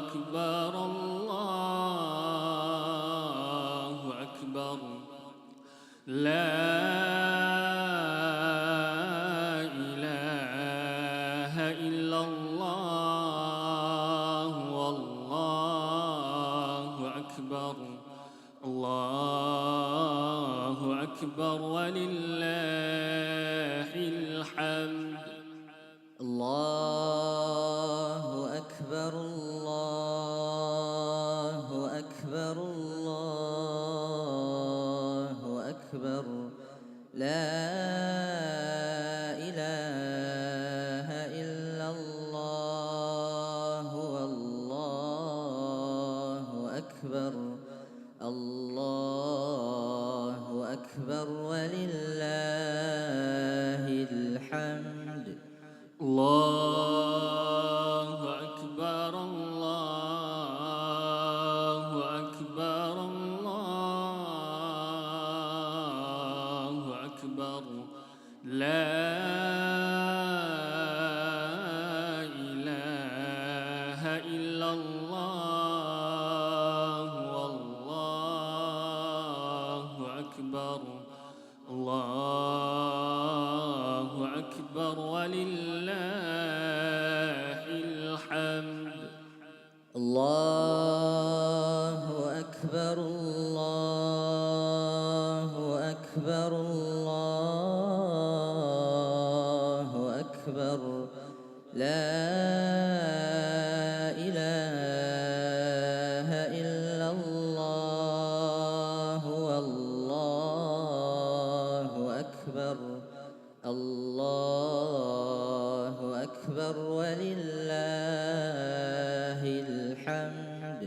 أكبر الله أكبر لا إله إلا الله والله أكبر الله أكبر ولله الحمد الله أكبر الله أكبر الله أكبر لا إله إلا الله والله أكبر الله أكبر ولله الحمد الله أكبر الله أكبر الله أكبر لا إله إلا الله والله أكبر الله أكبر ولله الحمد الله أكبر الله أكبر الله أكبر لا إله إلا الله والله أكبر الله أكبر ولله الحمد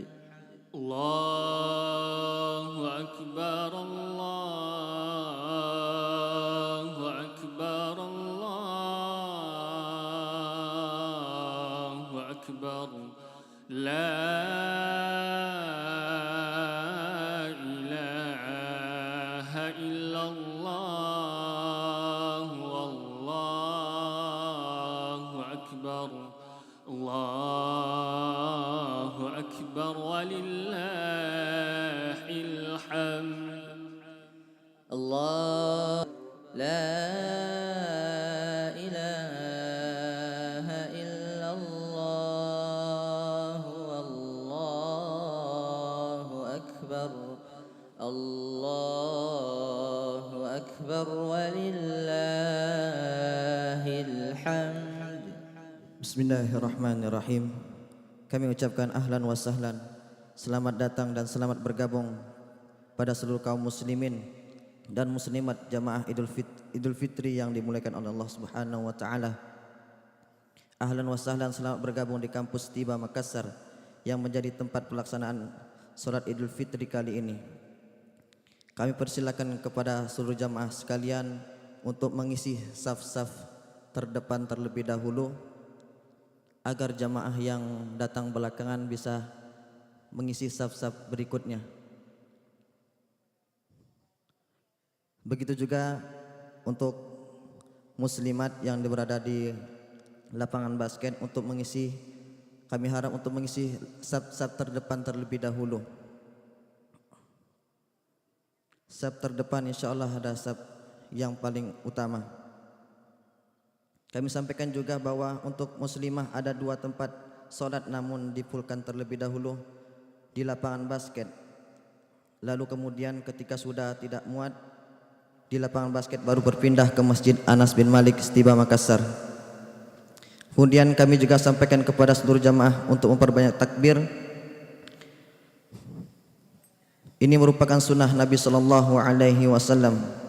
الله أكبر الله أكبر الله أكبر لا إله إلا الله والله أكبر الله أكبر ولله الحمد الله لا إله إلا الله والله أكبر الله أكبر ولله الحمد. Bismillahirrahmanirrahim. Kami ucapkan ahlan wa sahlan, selamat datang dan selamat bergabung pada seluruh kaum muslimin dan muslimat jamaah Idul Fitri yang dimuliakan oleh Allah Subhanahu wa taala. Ahlan wa sahlan, selamat bergabung di kampus Tiba Makassar yang menjadi tempat pelaksanaan salat Idul Fitri kali ini. Kami persilakan kepada seluruh jamaah sekalian untuk mengisi saf-saf terdepan terlebih dahulu, agar jamaah yang datang belakangan bisa mengisi saf-saf berikutnya. Begitu juga untuk muslimat yang berada di lapangan basket untuk mengisi, kami harap untuk mengisi saf-saf terdepan terlebih dahulu. Saf terdepan insyaallah ada saf yang paling utama. Kami sampaikan juga bahwa untuk muslimah ada 2 tempat solat namun dipulkan terlebih dahulu di lapangan basket. Lalu kemudian ketika sudah tidak muat di lapangan basket baru berpindah ke Masjid Anas bin Malik Tiba Makassar. Kemudian kami juga sampaikan kepada seluruh jamaah untuk memperbanyak takbir. Ini merupakan sunnah Nabi sallallahu alaihi wasallam.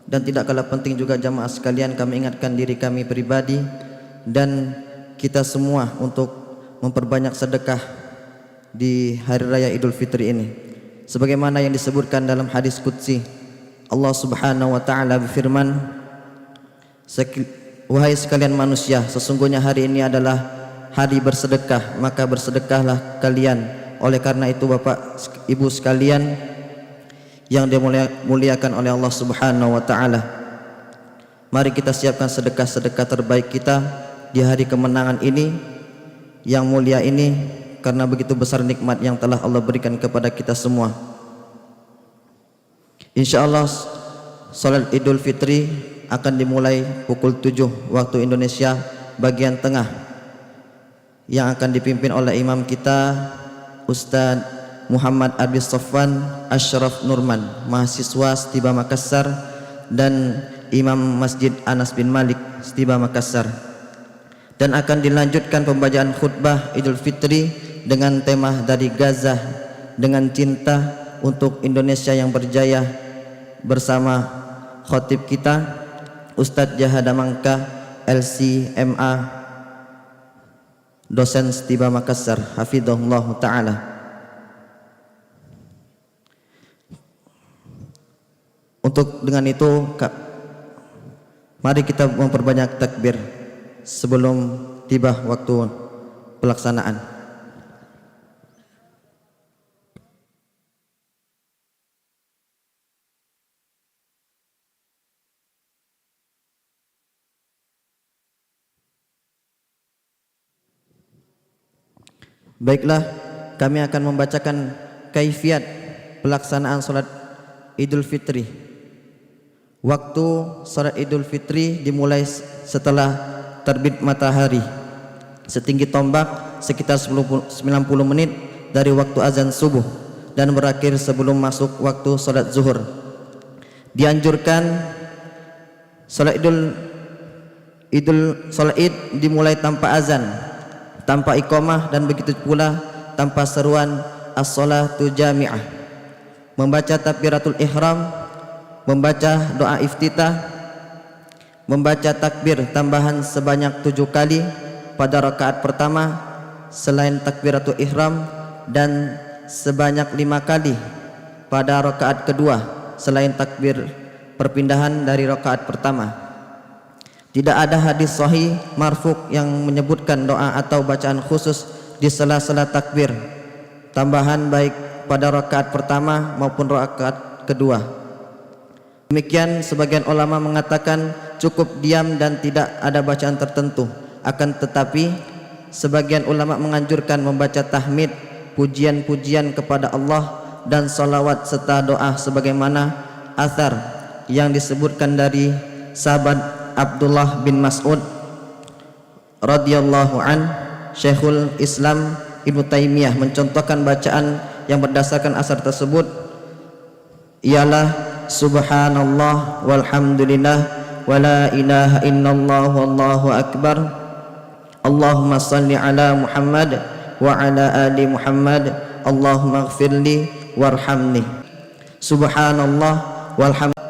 Dan tidak kalah penting juga jamaah sekalian, kami ingatkan diri kami pribadi dan kita semua untuk memperbanyak sedekah di hari raya Idul Fitri ini. Sebagaimana yang disebutkan dalam hadis qudsi, Allah Subhanahu wa taala berfirman, "Wahai sekalian manusia, sesungguhnya hari ini adalah hari bersedekah, maka bersedekahlah kalian. Oleh karena itu Bapak Ibu sekalian yang dimuliakan oleh Allah Subhanahu wa taala, mari kita siapkan sedekah-sedekah terbaik kita di hari kemenangan ini yang mulia ini, karena begitu besar nikmat yang telah Allah berikan kepada kita semua. InsyaAllah salat Idul Fitri akan dimulai pukul 7 waktu Indonesia bagian tengah, yang akan dipimpin oleh imam kita Ustaz Muhammad Abi Sofwan Ashraf Nurman, mahasiswa Stiba Makassar, dan Imam Masjid Anas bin Malik Stiba Makassar. Dan akan dilanjutkan pembacaan khutbah Idul Fitri dengan tema dari Gaza dengan cinta untuk Indonesia yang berjaya, bersama khotib kita Ustadz Jahada Mangka LCMA, dosen Stiba Makassar, hafidhahullah ta'ala. Untuk dengan itu, mari kita memperbanyak takbir sebelum tiba waktu pelaksanaan. Baiklah, kami akan membacakan kaifiat pelaksanaan salat Idul Fitri. Waktu salat Idul Fitri dimulai setelah terbit matahari setinggi tombak sekitar 90 menit dari waktu azan subuh dan berakhir sebelum masuk waktu salat zuhur. Dianjurkan salat Id dimulai tanpa azan, tanpa iqamah, dan begitu pula tanpa seruan as-salatu jami'ah. Membaca takbiratul ihram, membaca doa iftitah, membaca takbir tambahan sebanyak 7 kali pada rakaat pertama selain takbiratul ihram, dan sebanyak 5 kali pada rakaat kedua selain takbir perpindahan dari rakaat pertama. Tidak ada hadis sahih marfu' yang menyebutkan doa atau bacaan khusus di sela-sela takbir tambahan baik pada rakaat pertama maupun rakaat kedua. Demikian sebagian ulama mengatakan cukup diam dan tidak ada bacaan tertentu. Akan tetapi sebagian ulama menganjurkan membaca tahmid, pujian-pujian kepada Allah dan salawat serta doa sebagaimana athar yang disebutkan dari sahabat Abdullah bin Mas'ud radhiyallahu an. Syekhul Islam Ibnu Taimiyah mencontohkan bacaan yang berdasarkan asar tersebut ialah subhanallah walhamdulillah wala ilaha illallah wallahu akbar, Allahumma salli ala Muhammad wa ala ali Muhammad, Allahumma ighfirli warhamni, subhanallah walhamdulillah.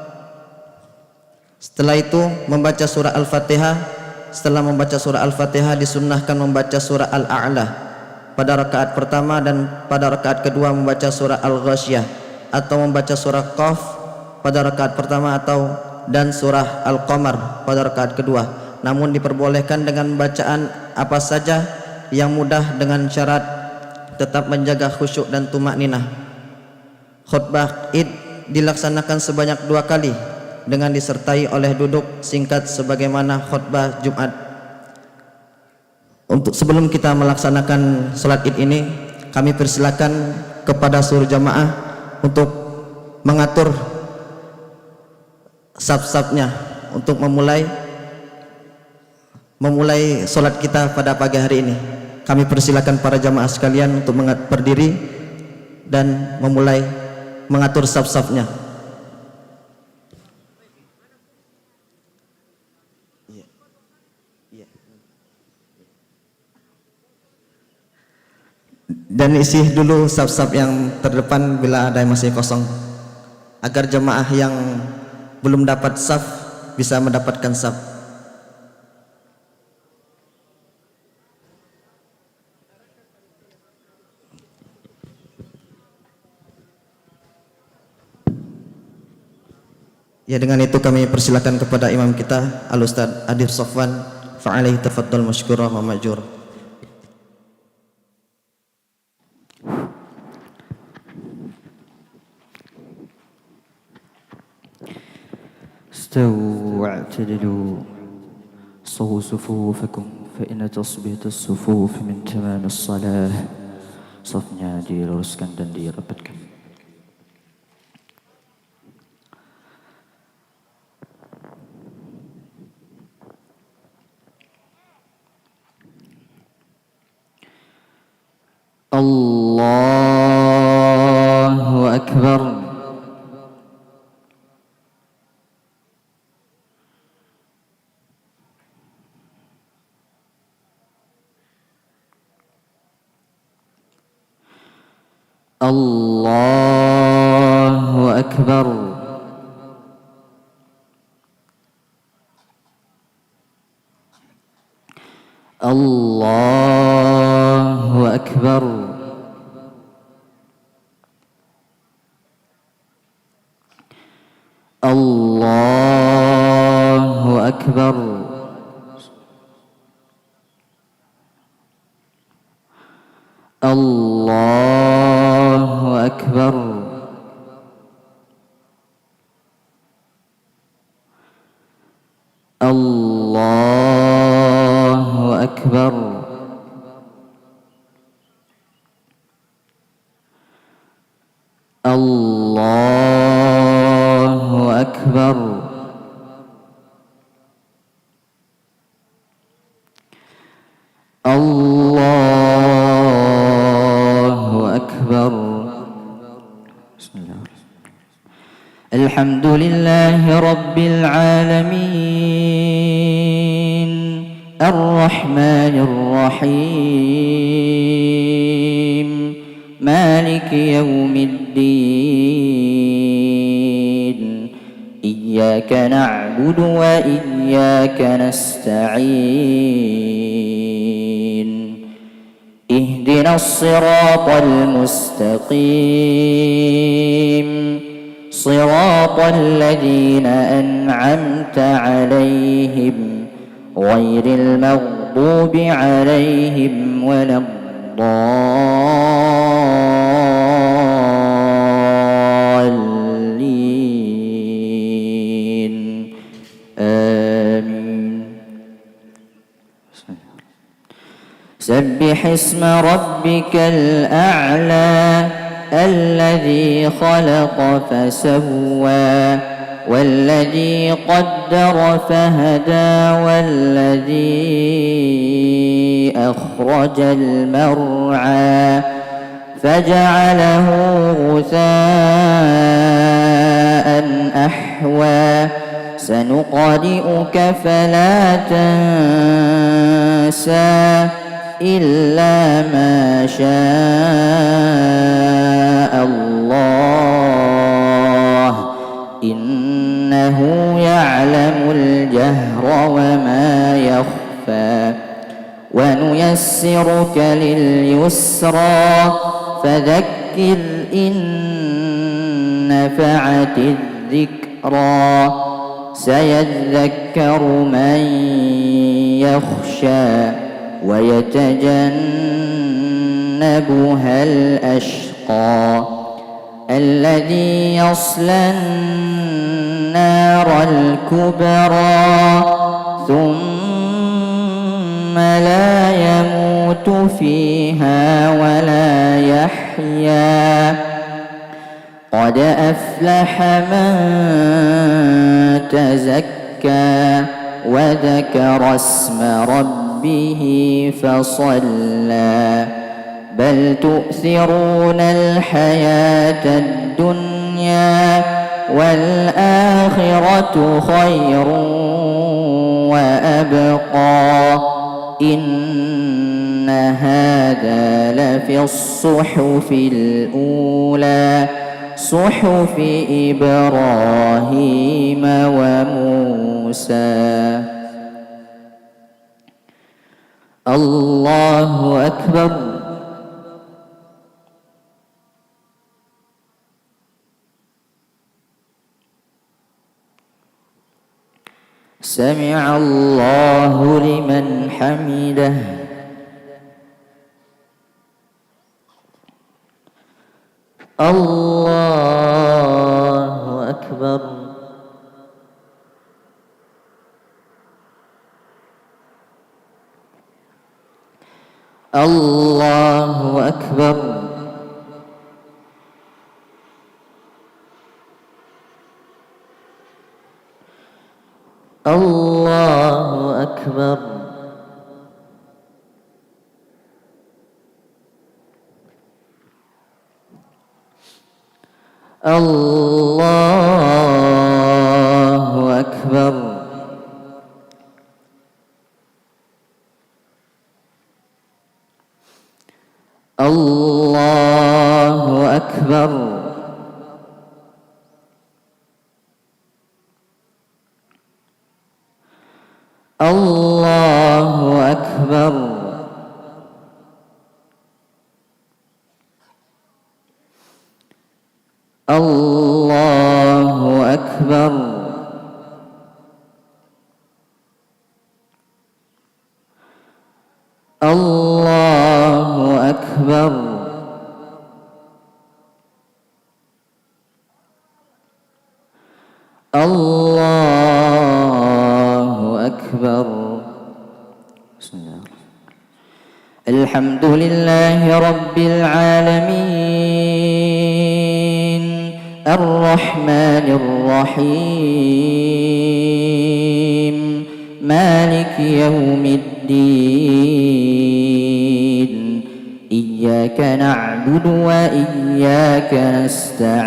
Setelah itu membaca surah Al-Fatihah. Setelah membaca surah Al-Fatihah disunnahkan membaca surah Al-A'la pada rakaat pertama, dan pada rakaat kedua membaca surah Al-Ghasyiyah atau membaca surah Qaf pada rakaat pertama dan surah Al-Qamar pada rakaat kedua. Namun diperbolehkan dengan bacaan apa saja yang mudah dengan syarat tetap menjaga khusyuk dan tumakninah. Khutbah Id dilaksanakan sebanyak 2 kali dengan disertai oleh duduk singkat sebagaimana khutbah Jumat. Untuk sebelum kita melaksanakan salat Id ini, kami persilakan kepada seluruh jamaah untuk mengatur saf-safnya untuk memulai salat kita pada pagi hari ini. Kami persilakan para jamaah sekalian untuk berdiri dan memulai mengatur saf-safnya. Dan isi dulu saf-saf yang terdepan bila ada yang masih kosong, agar jemaah yang belum dapat saf bisa mendapatkan saf. Ya, dengan itu kami persilakan kepada imam kita Al-Ustaz Adib Sofwan, fa'alaihi tafaddal masykurah wa ma'jur. استووا واعتدلوا صووا صفوفكم فإن تثبيت الصفوف من تمام الصلاة. Safnya diluruskan dan dirapatkan. Allahu Akbar. Allahu Akbar. Allahu Akbar. Allahu Akbar. Allahu Akbar. Allahu Akbar. Allahu Akbar. Allahu Akbar. Bismillahirrahmanirrahim. Alhamdulillahi Rabbil Alamin, Ar-Rahmanir Rahim, Maliki Yawmiddin. Iyyaka na'budu wa iyyaka nasta'in. Ihdinas siratal mustaqim, siratal ladzina an'amta 'alaihim ghairil maghdubi 'alaihim waladdallin. Amin. سبح اسم ربك الأعلى الذي خلق فسوى والذي قدر فهدى والذي أخرج المرعى فجعله غثاء أحوى سنقرئك فلا تنسى إلا ما شاء الله إنه يعلم الجهر وما يخفى ونيسرك لليسرى فذكر إن نفعت الذكرى سيذكر من يخشى ويتجنبها الأشقى الذي يصلى النار الكبرى ثم لا يموت فيها ولا يحيا قد أفلح من تزكى وذكر اسم ربه فصلى بل تؤثرون الحياة الدنيا والآخرة خير وأبقى إن هذا لفي الصحف الأولى صحف إبراهيم وموسى. الله أكبر. سمع الله لمن حمده. الله أكبر. الله أكبر الله أكبر الله أكبر الله أكبر الله أكبر الله أكبر الله أكبر الله أكبر بسم الله. الحمد لله رب العالمين الرحمن الرحيم مالك يوم الدين إياك نعبد وإياك نستعين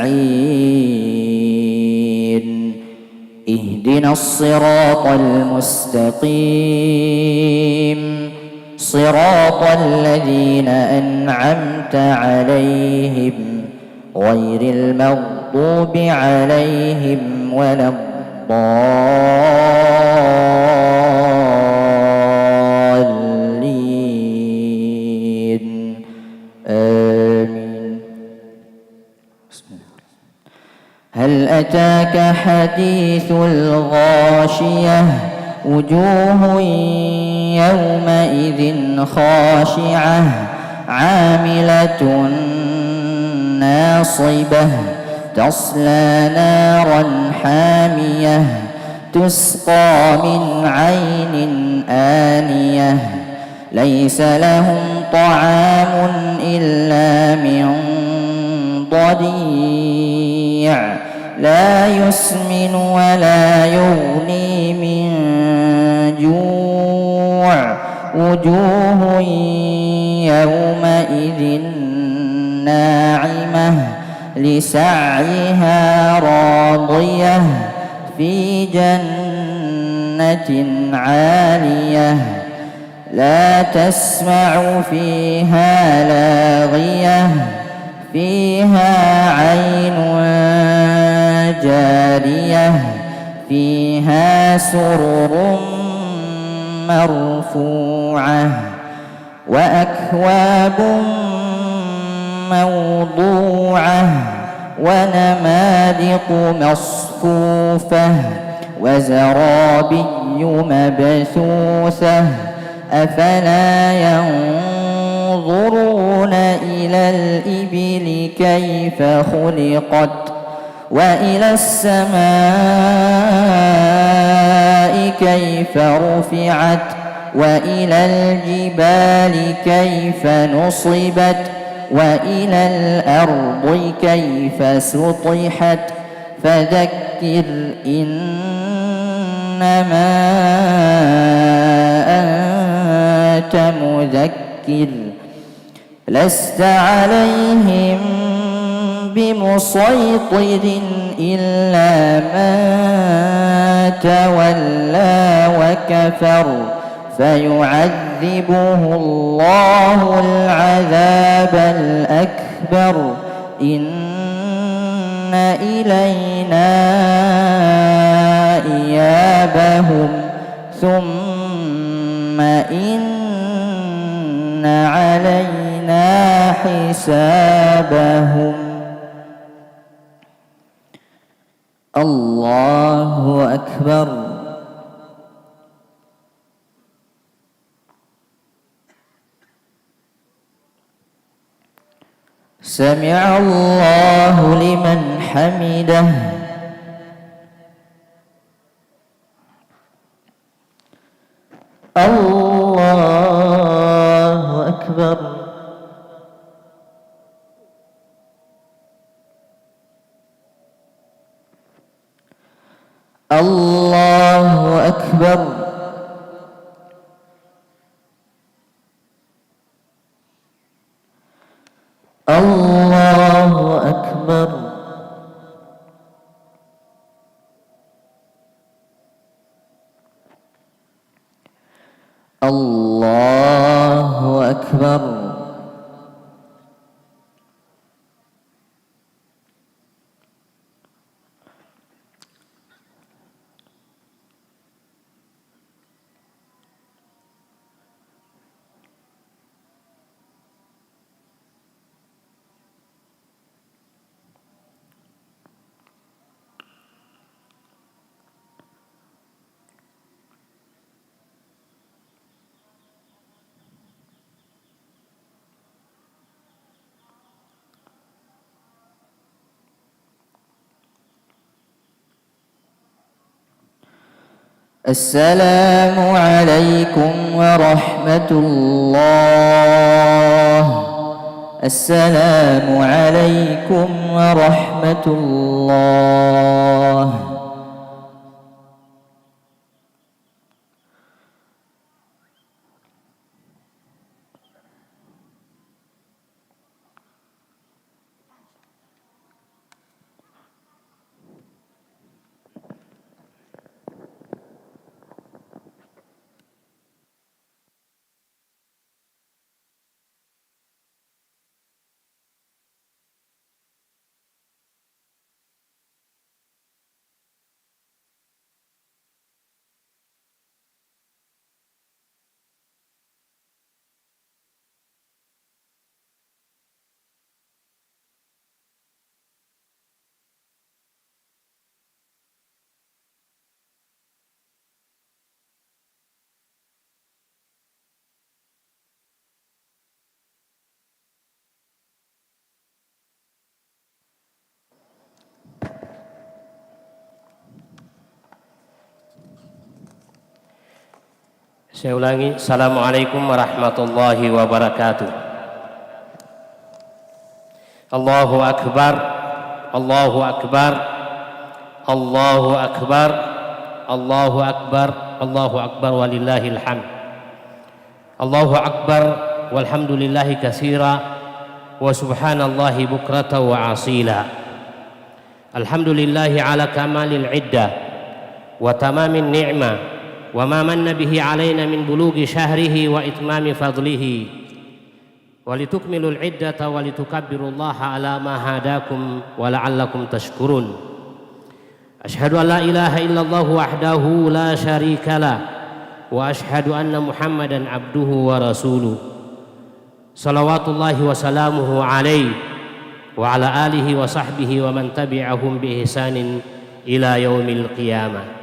اهدنا الصراط المستقيم صراط الذين أنعمت عليهم غير المغضوب عليهم ولا الضالين آمين. بسم الله. هل أتاك حديث الغاشية وجوه يومئذ خاشعة عاملة ناصبة تصلى نارا حامية تسقى من عين آنية ليس لهم طعام إلا من ضريع لا يسمن ولا يغني من جوع وجوه يومئذ ناعمة لسعيها راضية في جنة عالية لا تسمع فيها لاغية فيها عين جارية فيها سرر مرفوعة وأكواب موضوعة ونمارق مصفوفة وزرابي مبثوثة أفلا ينظرون إلى الإبل كيف خلقت وإلى السماء كيف رفعت وإلى الجبال كيف نصبت وإلى الأرض كيف سطحت فذكر إنما أنت مذكر لست عليهم بمسيطر إلا من تولى وكفر فيعذبه الله العذاب الأكبر إن إلينا إيابهم ثم إن علينا حسابهم. الله أكبر. سمع الله لمن حمده. الله أكبر. أكبر الله أكبر الله أكبر الله أكبر السلام عليكم ورحمة الله السلام عليكم ورحمة الله Saya ulangi, Assalamualaikum warahmatullahi wabarakatuh. Allahu Akbar, Allahu Akbar, Allahu Akbar, Allahu Akbar, Allahu Akbar walillahil hamd. Allahu Akbar walhamdulillahi katsira wa subhanallahi bukrata wa asila. Alhamdulillahi ala kamalil iddah wa tamamin ni'mah wa ma manna bihi alaina min bulughi syahrihi wa itmami fadlihi wa litukmilul iddata wa litukabbirullaha ala ma hadakum wa la'allakum tashkurun. Ashhadu an la ilaha illallah wahdahu la syarika lah wa ashhadu anna Muhammadan abduhu wa rasuluh. Salawatullahi wa salamuhu alaihi wa ala alihi wa sahbihi wa man tabi'ahum bi ihsanin ila yaumil qiyamah.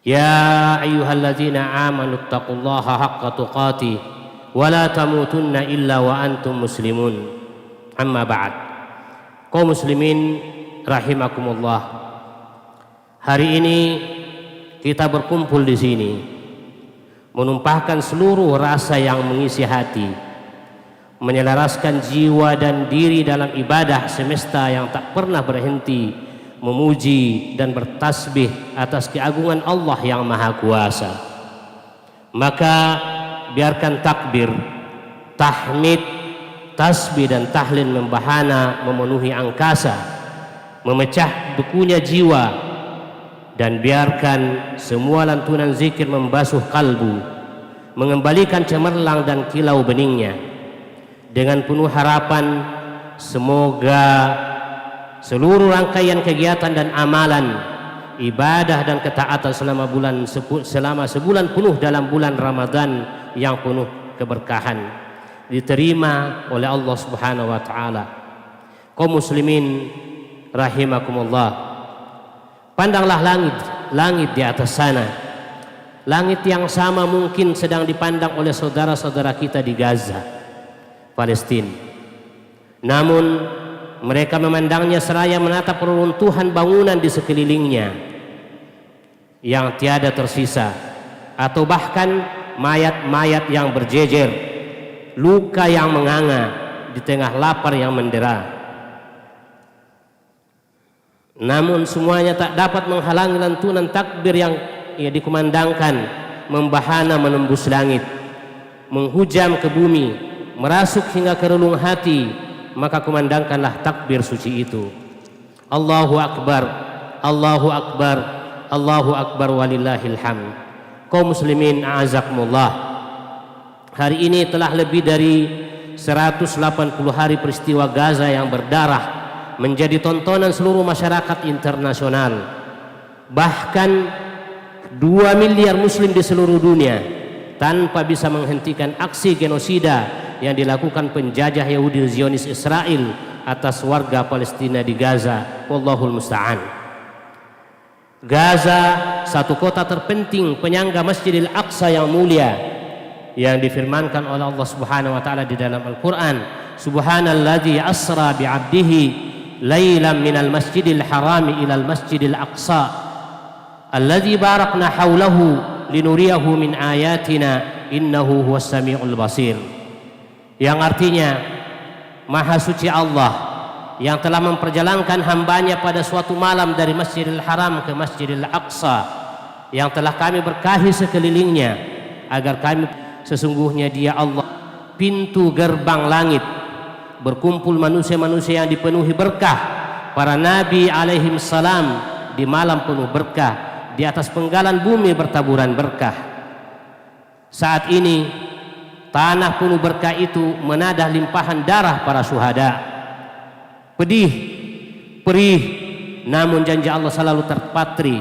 Ya ayyuhalladzina amanu taqullaha haqqa tuqatih wa la tamutunna illa wa antum muslimun. Amma ba'd. Kaum muslimin rahimakumullah. Hari ini kita berkumpul di sini menumpahkan seluruh rasa yang mengisi hati, menyelaraskan jiwa dan diri dalam ibadah semesta yang tak pernah berhenti memuji dan bertasbih atas keagungan Allah yang Maha Kuasa. Maka biarkan takbir, tahmid, tasbih dan tahlil membahana memenuhi angkasa, memecah bekunya jiwa, dan biarkan semua lantunan zikir membasuh kalbu, mengembalikan cemerlang dan kilau beningnya. Dengan penuh harapan semoga seluruh rangkaian kegiatan dan amalan, ibadah dan ketaatan selama sebulan penuh dalam bulan Ramadan yang penuh keberkahan diterima oleh Allah Subhanahu wa taala. Kaum muslimin rahimakumullah. Pandanglah langit di atas sana. Langit yang sama mungkin sedang dipandang oleh saudara-saudara kita di Gaza, Palestina. Namun mereka memandangnya seraya menatap reruntuhan bangunan di sekelilingnya yang tiada tersisa, atau bahkan mayat-mayat yang berjejer luka yang menganga di tengah lapar yang mendera. Namun semuanya tak dapat menghalangi lantunan takbir yang dikumandangkan membahana menembus langit, menghujam ke bumi, merasuk hingga ke relung hati. Maka kumandangkanlah takbir suci itu. Allahu Akbar, Allahu Akbar, Allahu Akbar walillahil hamd. Kaum muslimin a'azakumullah, hari ini telah lebih dari 180 hari peristiwa Gaza yang berdarah menjadi tontonan seluruh masyarakat internasional. Bahkan 2 miliar muslim di seluruh dunia tanpa bisa menghentikan aksi genosida yang dilakukan penjajah Yahudi Zionis Israel atas warga Palestina di Gaza. Wallahul musta'an. Gaza, satu kota terpenting penyangga Masjidil Aqsa yang mulia, yang difirmankan oleh Allah Subhanahu wa taala di dalam Al-Qur'an, Subhanalladzi asra bi'abdihi lailan minal masjidil harami ilal masjidil aqsa alladzi barakna haulahu linuriyahu min ayatina innahu huwas samiul basir. Yang artinya, Maha suci Allah yang telah memperjalankan hambanya pada suatu malam dari Masjidil Haram ke Masjidil Aqsa, yang telah kami berkahi sekelilingnya agar kami, sesungguhnya Dia Allah pintu gerbang langit, berkumpul manusia-manusia yang dipenuhi berkah, para nabi alaihim salam di malam penuh berkah, di atas penggalan bumi bertaburan berkah. Saat ini tanah penuh berkah itu menadah limpahan darah para syuhada. Pedih, perih, namun janji Allah selalu terpatri.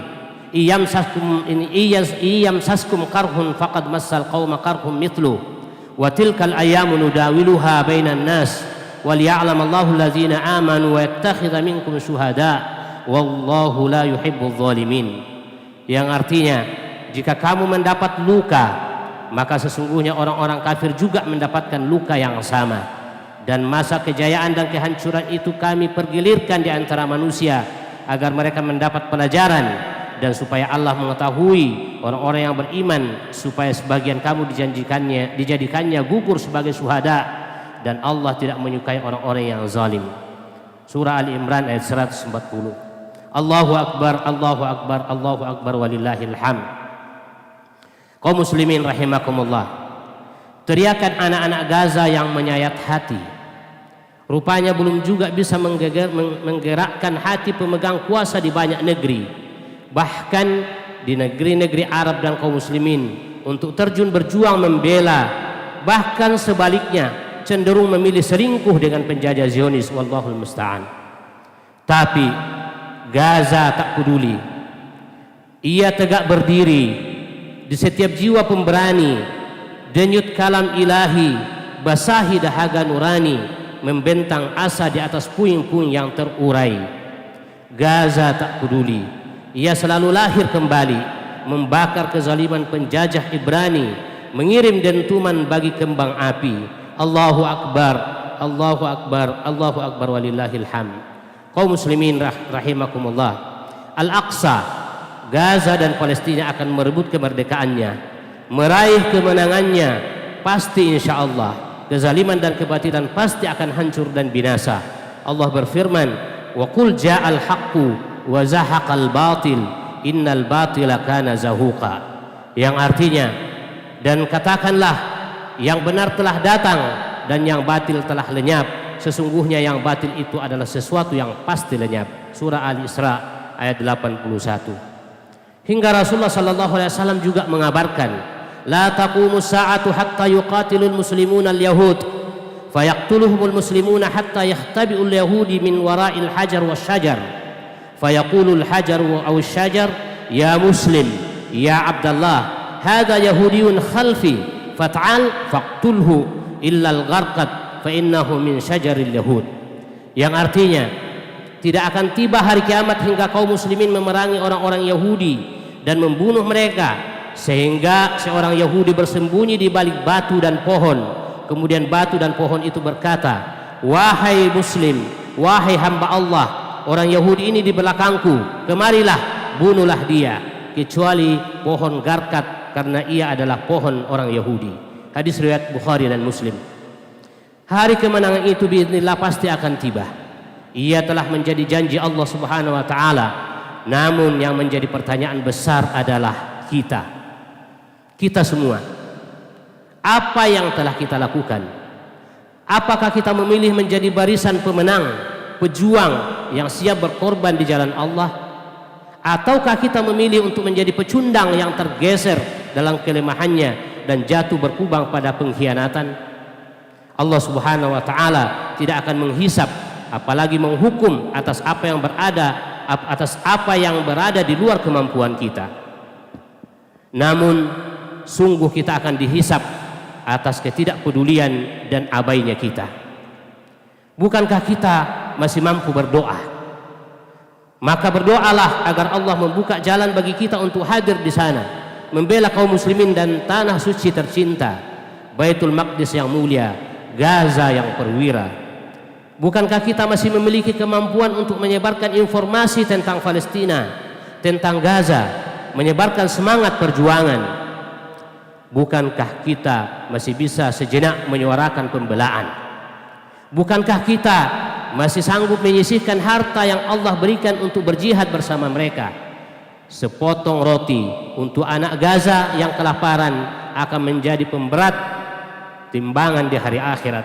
Iyam saskum karhun faqad massal qauma karhum mithlu wa tilkal ayyamu nudawiluha bainan nas waliya'lam Allahu allazina amanu wa yattakhidha minkum syuhada wallahu la yuhibbul zalimin. Yang artinya, jika kamu mendapat luka, maka sesungguhnya orang-orang kafir juga mendapatkan luka yang sama. Dan masa kejayaan dan kehancuran itu kami pergilirkan di antara manusia agar mereka mendapat pelajaran, dan supaya Allah mengetahui orang-orang yang beriman, supaya sebagian kamu dijadikannya gugur sebagai syuhada, dan Allah tidak menyukai orang-orang yang zalim. Surah Ali Imran ayat 140. Allahu Akbar, Allahu Akbar, Allahu Akbar walillahil hamd. Kaum muslimin rahimakumullah, teriakan anak-anak Gaza yang menyayat hati rupanya belum juga bisa menggerakkan hati pemegang kuasa di banyak negeri, bahkan di negeri-negeri Arab dan kaum muslimin, untuk terjun berjuang membela, bahkan sebaliknya cenderung memilih selingkuh dengan penjajah Zionis. Wallahul musta'an. Tapi Gaza tak peduli. Ia tegak berdiri di setiap jiwa pemberani, denyut kalam ilahi basahi dahaga nurani, membentang asa di atas puing-puing yang terurai. Gaza tak peduli. Ia selalu lahir kembali, membakar kezaliman penjajah Ibrani, mengirim dentuman bagi kembang api. Allahu Akbar, Allahu Akbar, Allahu Akbar walillahil hamd. Kaum muslimin rahimakumullah, Al-Aqsa, Gaza dan Palestina akan merebut kemerdekaannya, meraih kemenangannya pasti insyaallah. Kezaliman dan kebatilan pasti akan hancur dan binasa. Allah berfirman, wa qul ja'al haqqu wa zahaqal batil innal batila kana zahuqa. Yang artinya, dan katakanlah yang benar telah datang dan yang batil telah lenyap. Sesungguhnya yang batil itu adalah sesuatu yang pasti lenyap. Surah Al-Isra ayat 81. Hingga Rasulullah sallallahu alaihi wasallam juga mengabarkan, la taqumu sa'atu hatta yuqatilul muslimuna al-yahud fayaqtuluhumul muslimuna hatta yahtabi'ul yahudi min wara'il hajar wasyajar fayaqulul hajar aw syajar ya muslim ya Abdullah hadha yahudiyun khalfi fat'al faqtulhu illa al-gharqad fa innahu min syajaril yahud. Yang artinya, tidak akan tiba hari kiamat hingga kaum muslimin memerangi orang-orang Yahudi dan membunuh mereka, sehingga seorang Yahudi bersembunyi di balik batu dan pohon. Kemudian batu dan pohon itu berkata, wahai muslim, wahai hamba Allah, orang Yahudi ini di belakangku, kemarilah, bunuhlah dia, kecuali pohon garkat, karena ia adalah pohon orang Yahudi. Hadis riwayat Bukhari dan Muslim. Hari kemenangan itu biiznillah pasti akan tiba. Ia telah menjadi janji Allah Subhanahu wa taala. Namun yang menjadi pertanyaan besar adalah kita semua. Apa yang telah kita lakukan? Apakah kita memilih menjadi barisan pemenang, pejuang yang siap berkorban di jalan Allah? Ataukah kita memilih untuk menjadi pecundang yang tergeser dalam kelemahannya dan jatuh berkubang pada pengkhianatan? Allah Subhanahu wa taala tidak akan menghisap apalagi menghukum atas apa yang berada di luar kemampuan kita. Namun sungguh kita akan dihisap atas ketidakpedulian dan abainya kita. Bukankah kita masih mampu berdoa? Maka berdoalah agar Allah membuka jalan bagi kita untuk hadir di sana, membela kaum muslimin dan tanah suci tercinta, Baitul Maqdis yang mulia, Gaza yang perwira. Bukankah kita masih memiliki kemampuan untuk menyebarkan informasi tentang Palestina, tentang Gaza, menyebarkan semangat perjuangan? Bukankah kita masih bisa sejenak menyuarakan pembelaan? Bukankah kita masih sanggup menyisihkan harta yang Allah berikan untuk berjihad bersama mereka? Sepotong roti untuk anak Gaza yang kelaparan akan menjadi pemberat timbangan di hari akhirat.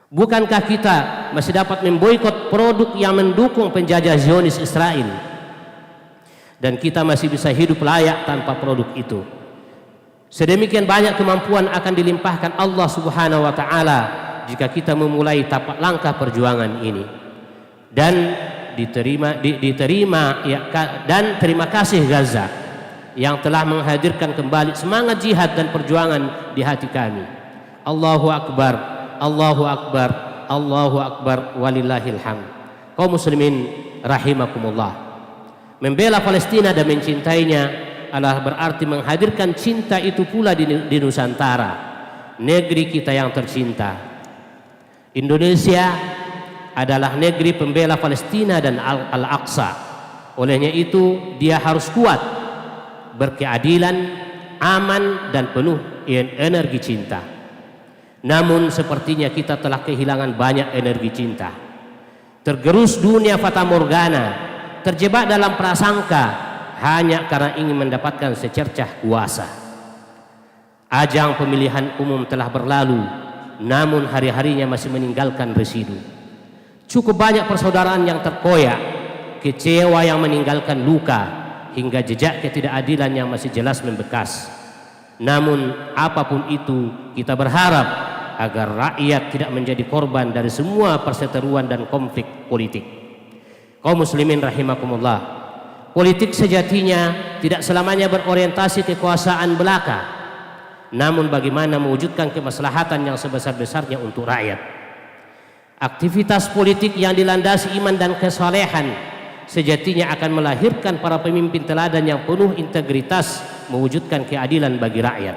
Bukankah kita masih dapat memboikot produk yang mendukung penjajah Zionis Israel, dan kita masih bisa hidup layak tanpa produk itu? Sedemikian banyak kemampuan akan dilimpahkan Allah Subhanahu wa taala jika kita memulai tapak langkah perjuangan ini. Dan terima kasih Gaza yang telah menghadirkan kembali semangat jihad dan perjuangan di hati kami. Allahu Akbar, Allahu Akbar, Allahu Akbar, walillahil hamd. Kaum muslimin rahimakumullah, membela Palestina dan mencintainya adalah berarti menghadirkan cinta itu pula di Nusantara, negeri kita yang tercinta. Indonesia adalah negeri pembela Palestina dan Al-Aqsa. Olehnya itu dia harus kuat, berkeadilan, aman dan penuh energi cinta. Namun sepertinya kita telah kehilangan banyak energi cinta. Tergerus dunia fata morgana, terjebak dalam prasangka hanya karena ingin mendapatkan secercah kuasa. Ajang pemilihan umum telah berlalu, namun hari-harinya masih meninggalkan residu. Cukup banyak persaudaraan yang terkoyak, kecewa yang meninggalkan luka, hingga jejak ketidakadilan yang masih jelas membekas. Namun apapun itu, kita berharap agar rakyat tidak menjadi korban dari semua perseteruan dan konflik politik. Kaum muslimin rahimakumullah, politik sejatinya tidak selamanya berorientasi kekuasaan belaka, namun bagaimana mewujudkan kemaslahatan yang sebesar-besarnya untuk rakyat. Aktivitas politik yang dilandasi iman dan kesalehan sejatinya akan melahirkan para pemimpin teladan yang penuh integritas, mewujudkan keadilan bagi rakyat.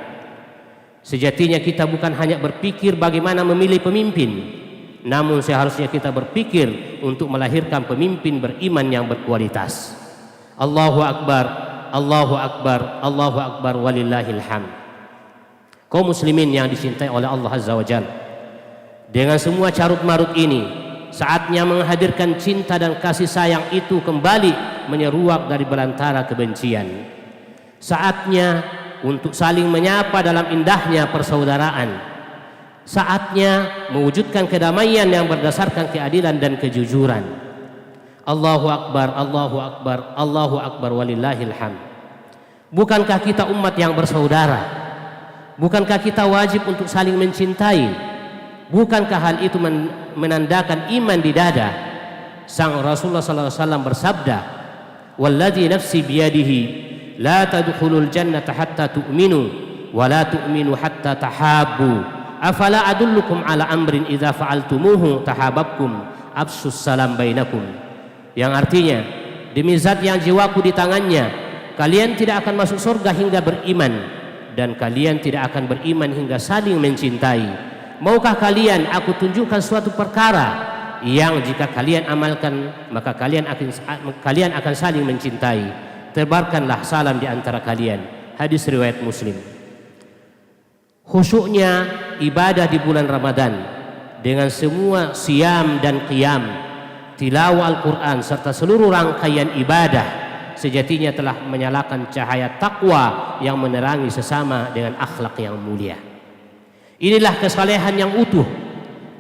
Sejatinya kita bukan hanya berpikir bagaimana memilih pemimpin, namun seharusnya kita berpikir untuk melahirkan pemimpin beriman yang berkualitas. Allahu Akbar, Allahu Akbar, Allahu Akbar, walillahil hamd. Kaum muslimin yang dicintai oleh Allah Azza wa Jalla, dengan semua carut marut ini, saatnya menghadirkan cinta dan kasih sayang itu kembali menyeruak dari belantara kebencian. Saatnya untuk saling menyapa dalam indahnya persaudaraan. Saatnya mewujudkan kedamaian yang berdasarkan keadilan dan kejujuran. Allahu Akbar, Allahu Akbar, Allahu Akbar, walillahil hamd. Bukankah kita umat yang bersaudara? Bukankah kita wajib untuk saling mencintai? Bukankah hal itu menandakan iman di dada? Sang Rasulullah SAW bersabda, "Walladzi nafsi biyadihi, la tadkhulul jannata hatta tu'minu, wa la tu'minu hatta tahabbu. Afala adullukum ala amrin idza fa'altumuhu tahabbtum, afsus salam bainakum." Yang artinya, demi zat yang jiwaku di tangannya, kalian tidak akan masuk surga hingga beriman, dan kalian tidak akan beriman hingga saling mencintai. Maukah kalian aku tunjukkan suatu perkara yang jika kalian amalkan maka kalian akan saling mencintai? Tebarkanlah salam di antara kalian. Hadis riwayat Muslim. Khusyuknya ibadah di bulan Ramadan dengan semua siam dan qiyam, tilawah Al-Quran serta seluruh rangkaian ibadah sejatinya telah menyalakan cahaya takwa yang menerangi sesama dengan akhlak yang mulia. Inilah kesalehan yang utuh.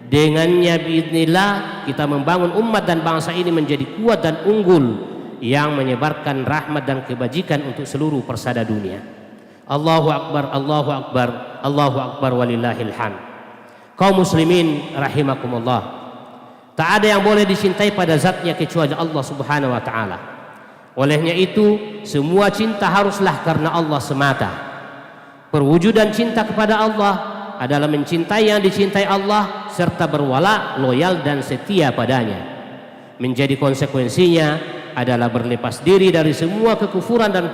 Dengannya biidznillah kita membangun umat dan bangsa ini menjadi kuat dan unggul yang menyebarkan rahmat dan kebajikan untuk seluruh persada dunia. Allahu Akbar, Allahu Akbar, Allahu Akbar walillahil hamd. Kaum muslimin rahimakumullah, tak ada yang boleh dicintai pada zatnya kecuali Allah Subhanahu wa taala. Olehnya itu semua cinta haruslah karena Allah semata. Perwujudan cinta kepada Allah adalah mencintai yang dicintai Allah serta berwala, loyal dan setia padanya. Menjadi konsekuensinya adalah berlepas diri dari semua kekufuran dan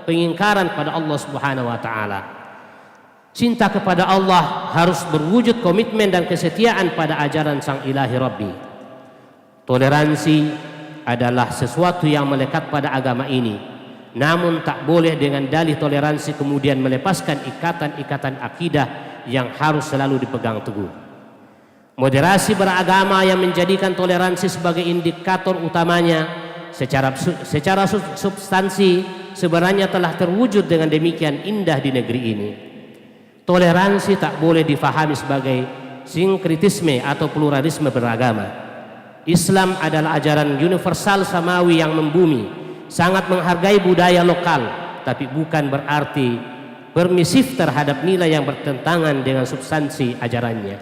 pengingkaran pada Allah Subhanahu wa taala. Cinta kepada Allah harus berwujud komitmen dan kesetiaan pada ajaran Sang Ilahi Rabbi. Toleransi adalah sesuatu yang melekat pada agama ini. Namun tak boleh dengan dalih toleransi kemudian melepaskan ikatan-ikatan akidah yang harus selalu dipegang teguh. Moderasi beragama yang menjadikan toleransi sebagai indikator utamanya secara substansi sebenarnya telah terwujud dengan demikian indah di negeri ini. Toleransi tak boleh difahami sebagai sinkritisme atau pluralisme beragama. Islam adalah ajaran universal samawi yang membumi, sangat menghargai budaya lokal, tapi bukan berarti permisif terhadap nilai yang bertentangan dengan substansi ajarannya.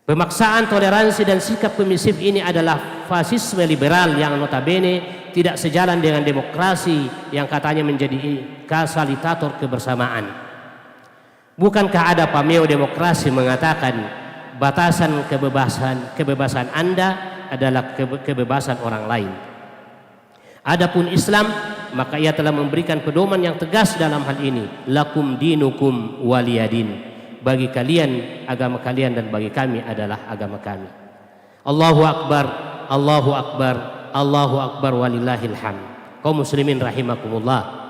Pemaksaan toleransi dan sikap permisif ini adalah fasisme liberal yang notabene tidak sejalan dengan demokrasi yang katanya menjadi fasilitator kebersamaan. Bukankah ada pameo demokrasi mengatakan batasan kebebasan Anda adalah kebebasan orang lain? Adapun Islam, maka ia telah memberikan pedoman yang tegas dalam hal ini. Lakum dinukum waliyadin. Bagi kalian agama kalian dan bagi kami adalah agama kami. Allahu Akbar, Allahu Akbar, Allahu Akbar walillahil hamd. Kaum muslimin rahimakumullah.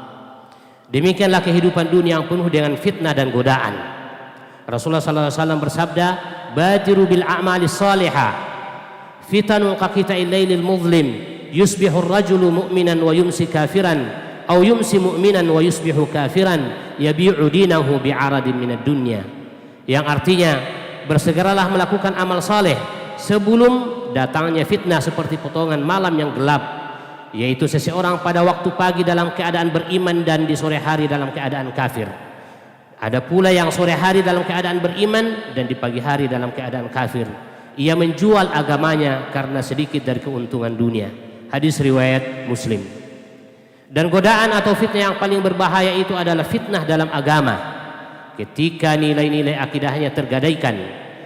Demikianlah kehidupan dunia yang penuh dengan fitnah dan godaan. Rasulullah SAW bersabda, badiru bil a'mali salihah fitanu qaqita'il lailil muzlim yusbihu ar-rajulu mu'minan wa yumsi kafiran aw yumsi mu'minan wa yusbihu kafiran yabi'u dinahu bi'aradin minad dunya. Yang artinya bersegeralah melakukan amal saleh sebelum datangnya fitnah seperti potongan malam yang gelap, yaitu seseorang pada waktu pagi dalam keadaan beriman dan di sore hari dalam keadaan kafir. Ada pula yang sore hari dalam keadaan beriman dan di pagi hari dalam keadaan kafir. Ia menjual agamanya karena sedikit dari keuntungan dunia. Hadis riwayat Muslim. Dan godaan atau fitnah yang paling berbahaya itu adalah fitnah dalam agama. Ketika nilai-nilai akidahnya tergadaikan,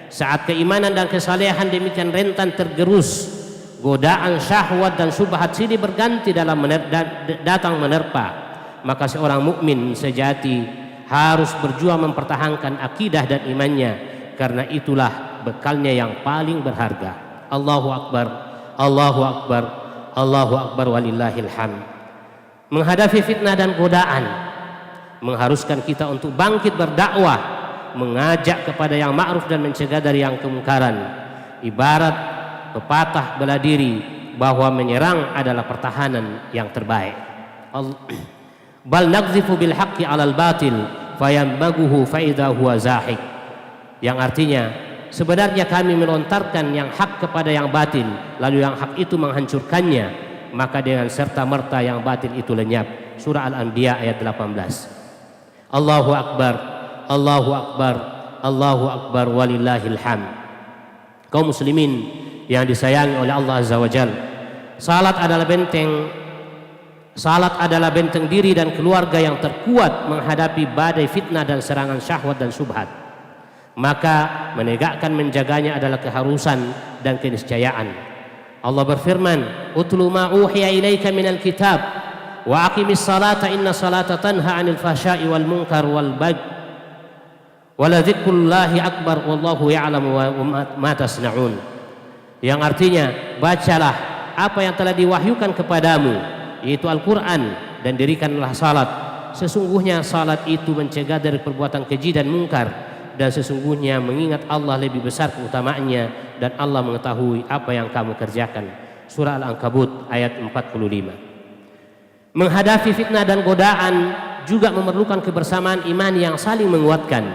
saat keimanan dan kesalehan demikian rentan tergerus, godaan syahwat dan subhat silih berganti dalam datang menerpa, maka seorang mukmin sejati harus berjuang mempertahankan akidah dan imannya, karena itulah bekalnya yang paling berharga. Allahu Akbar, Allahu Akbar, Allahu Akbar walillahil hamd. Menghadapi fitnah dan godaan mengharuskan kita untuk bangkit berdakwah, mengajak kepada yang ma'ruf dan mencegah dari yang kemungkaran. Ibarat pepatah bela diri bahwa menyerang adalah pertahanan yang terbaik. Bal naqdhifu bil haqqi 'alal batil fayambaguhu fa idza huwa zahiq. Yang artinya sebenarnya kami melontarkan yang hak kepada yang batil, lalu yang hak itu menghancurkannya, maka dengan serta merta yang batil itu lenyap. Surah Al-Anbiya ayat 18. Allahu Akbar, Allahu Akbar, Allahu Akbar walillahil hamd. Kaum muslimin yang disayangi oleh Allah Azza wa Jalla, salat adalah benteng diri dan keluarga yang terkuat menghadapi badai fitnah dan serangan syahwat dan subhat. Maka menegakkan menjaganya adalah keharusan dan keniscayaan. Allah berfirman, utlu ma uhiya ilaika minal kitab wa aqimis salata inna salata tanha 'anil fahsya'i wal munkar wal baghi wa la dzikrullahi akbar wallahu ya'lamu ma tasna'un. Yang artinya, bacalah apa yang telah diwahyukan kepadamu, yaitu Al-Quran, dan dirikanlah salat. Sesungguhnya salat itu mencegah dari perbuatan keji dan mungkar, dan sesungguhnya mengingat Allah lebih besar keutamaannya dan Allah mengetahui apa yang kamu kerjakan. Surah Al-Ankabut ayat 45. Menghadapi fitnah dan godaan juga memerlukan kebersamaan iman yang saling menguatkan.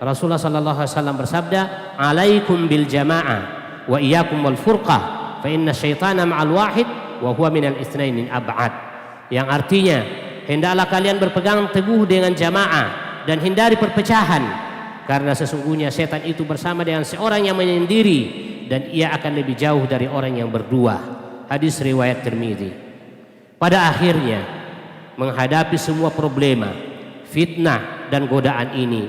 Rasulullah sallallahu alaihi wasallam bersabda, "Alaikum bil jamaah wa iyyakum wal furqah, fa inna syaitana ma'al wahid wa huwa minal itsnaini ab'ad." Yang artinya, hendaklah kalian berpegang teguh dengan jamaah dan hindari perpecahan, karena sesungguhnya setan itu bersama dengan seorang yang menyendiri dan ia akan lebih jauh dari orang yang berdua. Hadis riwayat Tirmidzi. Pada akhirnya, menghadapi semua problema, fitnah dan godaan ini,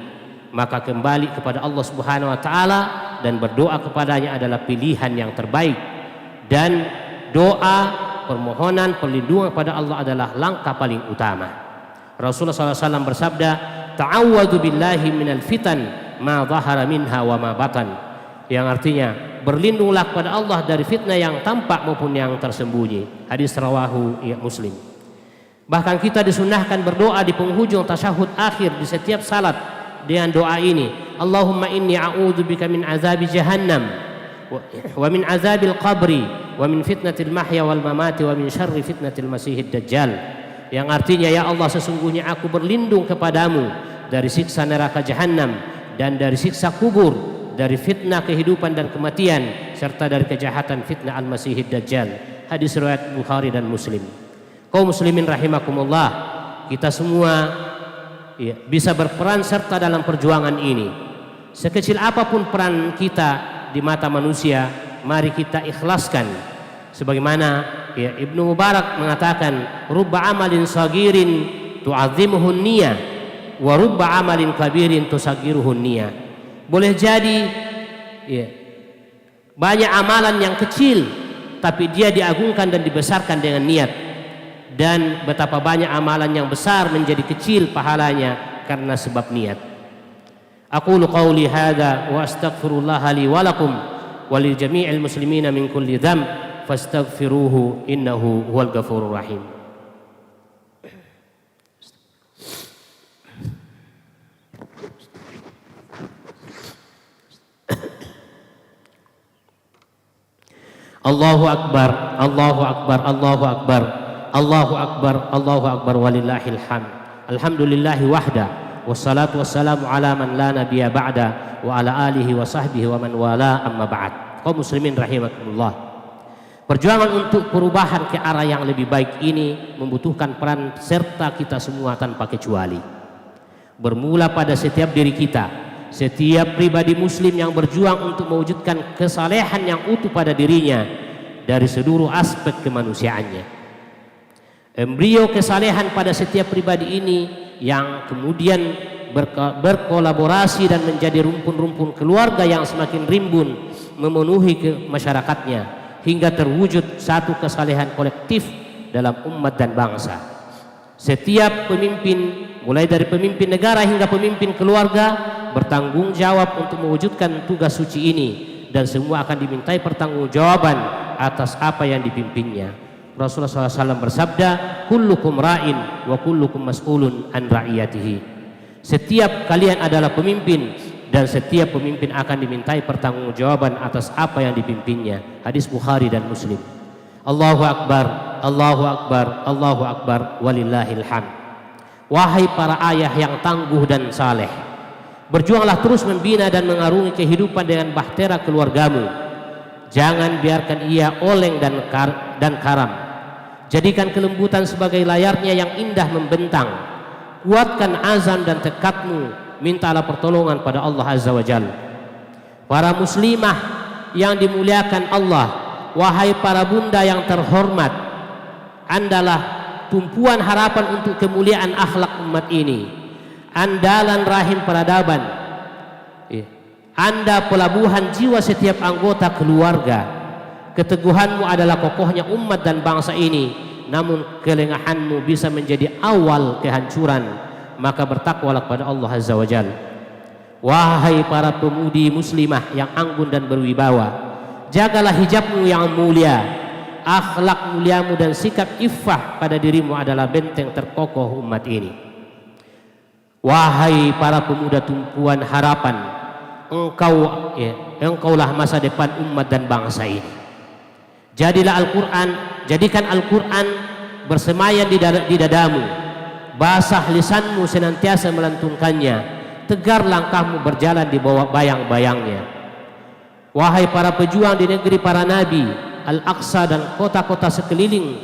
maka kembali kepada Allah Subhanahu wa taala dan berdoa kepadanya adalah pilihan yang terbaik. Dan doa, permohonan, perlindungan kepada Allah adalah langkah paling utama. Rasulullah SAW bersabda, "Ta'awwadzu billahi minal fitan ma dhahara minha wa ma batan." Yang artinya, berlindunglah kepada Allah dari fitnah yang tampak maupun yang tersembunyi. Hadis rawahu Muslim. Bahkan kita disunahkan berdoa di penghujung tasyahud akhir di setiap salat dengan doa ini, Allahumma inni a'udzubika min azabi jahannam wa min azabil qabri wa min fitnatil mahya wal mamati wa min syarri fitnatil masihid dajjal. Yang artinya, ya Allah, sesungguhnya aku berlindung kepadamu dari siksa neraka jahanam dan dari siksa kubur, dari fitnah kehidupan dan kematian, serta dari kejahatan fitnah al-masihid dajjal. Hadis riwayat Bukhari dan Muslim. Kaum muslimin rahimakumullah, kita semua bisa berperan serta dalam perjuangan ini. Sekecil apapun peran kita di mata manusia, mari kita ikhlaskan. Sebagaimana Ibnu Mubarak mengatakan, rubba amalin sagirin tu'azzimuhun niyah wa rubba amalin kabirin tusagiruhun niyah. Boleh jadi banyak amalan yang kecil tapi dia diagungkan dan dibesarkan dengan niat, dan betapa banyak amalan yang besar menjadi kecil pahalanya karena sebab niat. Aqulu qawli hadza wa astaghfirullah li wa lakum wa lil jami'il muslimina min kulli dzamb fastaghfiruhu innahu huwal ghafurur rahim. Allahu akbar, Allahu akbar, Allahu akbar, Allahu akbar, Allahu akbar, walillahil hamd. Alhamdulillahi wahda, wassalatu wassalamu ala man la nabiyya ba'da wa ala alihi wa sahbihi wa man wala, amma ba'd. Kaum muslimin rahimakumullah, perjuangan untuk perubahan ke arah yang lebih baik ini membutuhkan peran serta kita semua tanpa kecuali. Bermula pada setiap diri kita, setiap pribadi muslim yang berjuang untuk mewujudkan kesalehan yang utuh pada dirinya dari seluruh aspek kemanusiaannya. Embrio kesalehan pada setiap pribadi ini yang kemudian berkolaborasi dan menjadi rumpun-rumpun keluarga yang semakin rimbun memenuhi ke masyarakatnya hingga terwujud satu kesalehan kolektif dalam umat dan bangsa. Setiap pemimpin, mulai dari pemimpin negara hingga pemimpin keluarga, bertanggung jawab untuk mewujudkan tugas suci ini, dan semua akan dimintai pertanggungjawaban atas apa yang dipimpinnya. Rasulullah SAW bersabda, kullukum ra'in wa kullukum mas'ulun an ra'iyatihi. Setiap kalian adalah pemimpin dan setiap pemimpin akan dimintai pertanggungjawaban atas apa yang dipimpinnya. Hadis Bukhari dan Muslim. Allahu akbar, Allahu akbar, Allahu akbar, walillahil hamd. Wahai para ayah yang tangguh dan saleh, berjuanglah terus membina dan mengarungi kehidupan dengan bahtera keluargamu. Jangan biarkan ia oleng dan karam. Jadikan kelembutan sebagai layarnya yang indah membentang. Kuatkan azam dan tekadmu, mintalah pertolongan pada Allah Azza wa Jalla. Para muslimah yang dimuliakan Allah, wahai para bunda yang terhormat, andalah tumpuan harapan untuk kemuliaan akhlak umat ini, andalan rahim peradaban, Anda pelabuhan jiwa setiap anggota keluarga. Keteguhanmu adalah kokohnya umat dan bangsa ini, namun kelengahanmu bisa menjadi awal kehancuran. Maka bertakwalah kepada Allah Azza wa Jalla. Wahai para pemudi muslimah yang anggun dan berwibawa, jagalah hijabmu yang mulia. Akhlak muliamu dan sikap iffah pada dirimu adalah benteng terkokoh umat ini. Wahai para pemuda tumpuan harapan, engkaulah masa depan umat dan bangsa ini. Jadikan Al-Quran bersemayam di dadamu, basah lisanmu senantiasa melantunkannya, tegar langkahmu berjalan di bawah bayang-bayangnya. Wahai para pejuang di negeri para nabi, Al-Aqsa dan kota-kota sekeliling,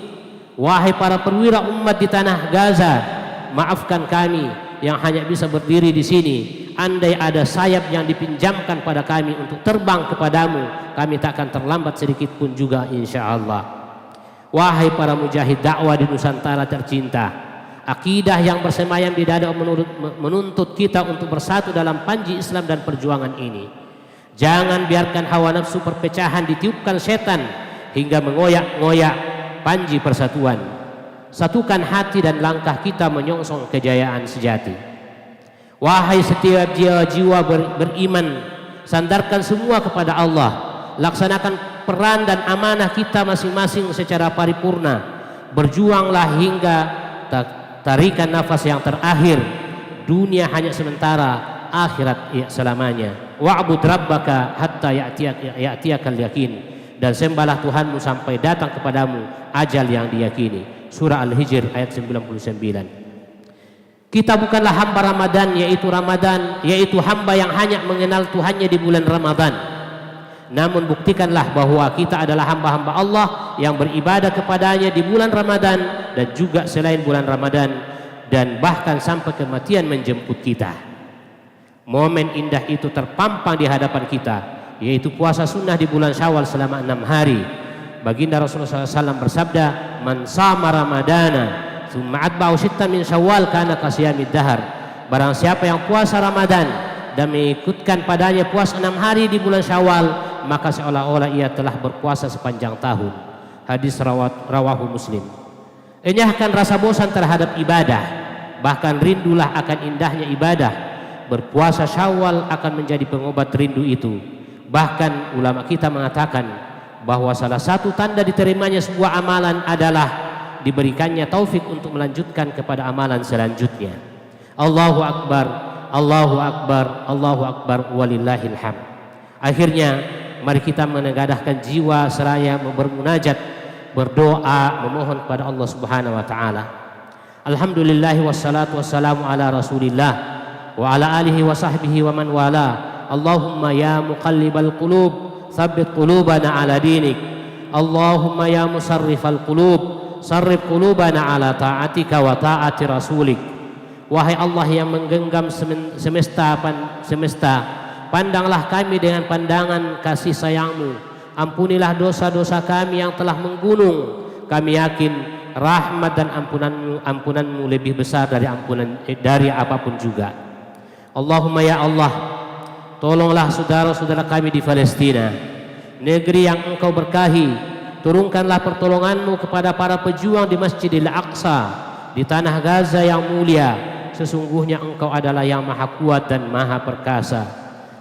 wahai para perwira umat di tanah Gaza, maafkan kami yang hanya bisa berdiri di sini. Andai ada sayap yang dipinjamkan pada kami untuk terbang kepadamu, kami tak akan terlambat sedikit pun juga insyaallah. Wahai para mujahid dakwah di Nusantara tercinta, akidah yang bersemayam di dada menuntut kita untuk bersatu dalam panji Islam dan perjuangan ini. Jangan biarkan hawa nafsu perpecahan ditiupkan setan hingga mengoyak-ngoyak panji persatuan. Satukan hati dan langkah kita menyongsong kejayaan sejati. Wahai setiap jiwa beriman, sandarkan semua kepada Allah. Laksanakan peran dan amanah kita masing-masing secara paripurna. Berjuanglah hingga tarikan nafas yang terakhir. Dunia hanya sementara, akhirat selamanya. Wa'bud rabbaka hatta ya'tiyakal yakin. Dan sembahlah Tuhanmu sampai datang kepadamu ajal yang diyakini. Surah Al-Hijr ayat 99. Kita bukanlah hamba Ramadan, yaitu hamba yang hanya mengenal Tuhannya di bulan Ramadan. Namun buktikanlah bahwa kita adalah hamba-hamba Allah yang beribadah kepadanya di bulan Ramadan dan juga selain bulan Ramadan, dan bahkan sampai kematian menjemput kita. Momen indah itu terpampang di hadapan kita, yaitu puasa sunnah di bulan Syawal selama 6 hari. Baginda Rasulullah SAW bersabda, "Man sama Ramadana, tsumma atba'u sittan min Syawal kana kasiyamid dahar." Barang siapa yang puasa Ramadan dan mengikutkan padanya puasa 6 hari di bulan Syawal, maka seolah-olah ia telah berpuasa sepanjang tahun. Hadis rawahu Muslim. Enyahkan rasa bosan terhadap ibadah, bahkan rindulah akan indahnya ibadah. Berpuasa Syawal akan menjadi pengobat rindu itu. Bahkan ulama kita mengatakan bahwa salah satu tanda diterimanya sebuah amalan adalah diberikannya taufik untuk melanjutkan kepada amalan selanjutnya. Allahu Akbar, Allahu Akbar, Allahu Akbar, walillahil hamd. Akhirnya mari kita menegadahkan jiwa seraya bermunajat, berdoa, memohon kepada Allah Subhanahu wa taala. Alhamdulillah wassalatu wassalamu ala Rasulillah wa ala alihi wa sahbihi wa man wala. Allahumma ya muqallibal qulub, tsabbit qulubana ala dinik. Allahumma ya musarrifal qulub, sarrif qulubana ala ta'atika wa ta'ati rasulik. Wahai Allah yang menggenggam semesta, pandanglah kami dengan pandangan kasih sayang-Mu. Ampunilah dosa-dosa kami yang telah menggunung. Kami yakin rahmat dan ampunan-Mu lebih besar dari apapun juga. Allahumma ya Allah, tolonglah saudara-saudara kami di Palestina, negeri yang Engkau berkahi. Turunkanlah pertolongan-Mu kepada para pejuang di Masjidil Aqsa, di tanah Gaza yang mulia. Sesungguhnya Engkau adalah yang maha kuat dan maha perkasa.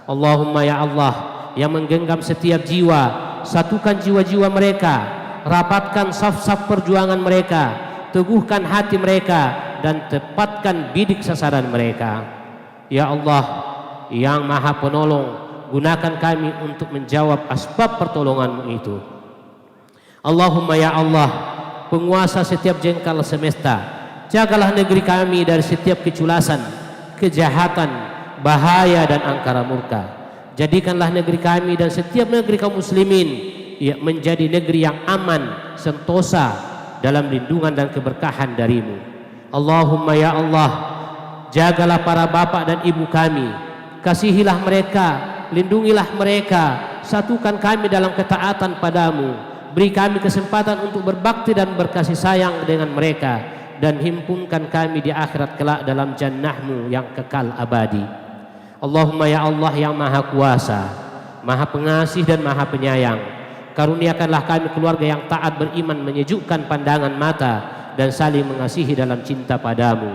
Allahumma ya Allah, yang menggenggam setiap jiwa, satukan jiwa-jiwa mereka, rapatkan saf-saf perjuangan mereka, teguhkan hati mereka, dan tepatkan bidik sasaran mereka. Ya Allah yang maha penolong, gunakan kami untuk menjawab asbab pertolongan-Mu itu. Allahumma ya Allah, penguasa setiap jengkal semesta, jagalah negeri kami dari setiap keculasan, kejahatan, bahaya dan angkara murka. Jadikanlah negeri kami dan setiap negeri kaum muslimin menjadi negeri yang aman, sentosa dalam lindungan dan keberkahan dari-Mu. Allahumma ya Allah, jagalah para bapak dan ibu kami, kasihilah mereka, lindungilah mereka, satukan kami dalam ketaatan padamu. Beri kami kesempatan untuk berbakti dan berkasih sayang dengan mereka, dan himpunkan kami di akhirat kelak dalam jannah-Mu yang kekal abadi. Allahumma ya Allah yang maha kuasa, maha pengasih dan maha penyayang, karuniakanlah kami keluarga yang taat beriman, menyejukkan pandangan mata, dan saling mengasihi dalam cinta padamu.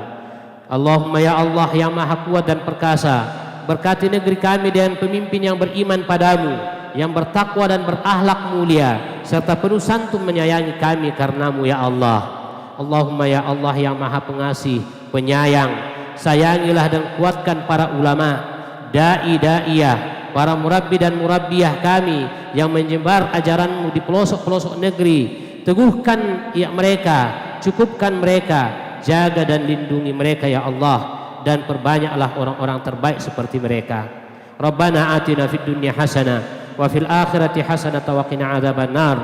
Allahumma ya Allah yang maha kuat dan perkasa, berkati negeri kami dengan pemimpin yang beriman padamu, yang bertakwa dan berakhlak mulia, serta penuh santun menyayangi kami karenamu ya Allah. Allahumma ya Allah yang maha pengasih, penyayang, sayangilah dan kuatkan para ulama, dai-daiyah, para murabbi dan murabbiyah kami yang menyebar ajaranmu di pelosok-pelosok negeri. Teguhkan ya mereka, cukupkan mereka, jaga dan lindungi mereka ya Allah, dan perbanyaklah orang-orang terbaik seperti mereka. Rabbana atina fid dunya hasanah wa fil akhirati hasanah wa qina adzabannar.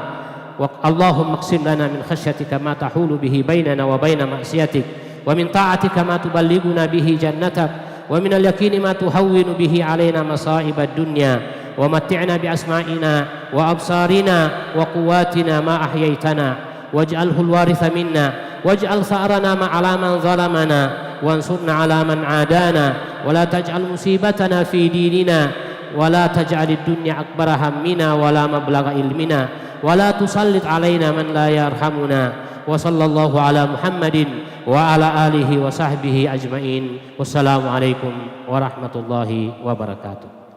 Allahumma qsim lana min khasyatika ma tahulu bihi bainana wa baina ma'siyatik, wa min ta'atika ma tuballighuna bihi jannatak, wa min al-yaqini ma tuhawwinu bihi alaina masa'ibad dunya, wa matti'na bi asma'ina wa absarina wa quwwatina ma ahyaytana, waj'alhu al-waritha minna, waj'al sa'rana ma'ala man zalamana, wansurna 'ala man 'adana, wa la taj'al musibatana fi dinina, wa la taj'alid dunya akbara hammina wa la mablagha ilmina, wa la tusallit 'alaina man la yarhamuna. Wa sallallahu ala Muhammadin wa ala alihi wa sahbihi ajma'in. Wassalamu alaikum warahmatullahi wabarakatuh.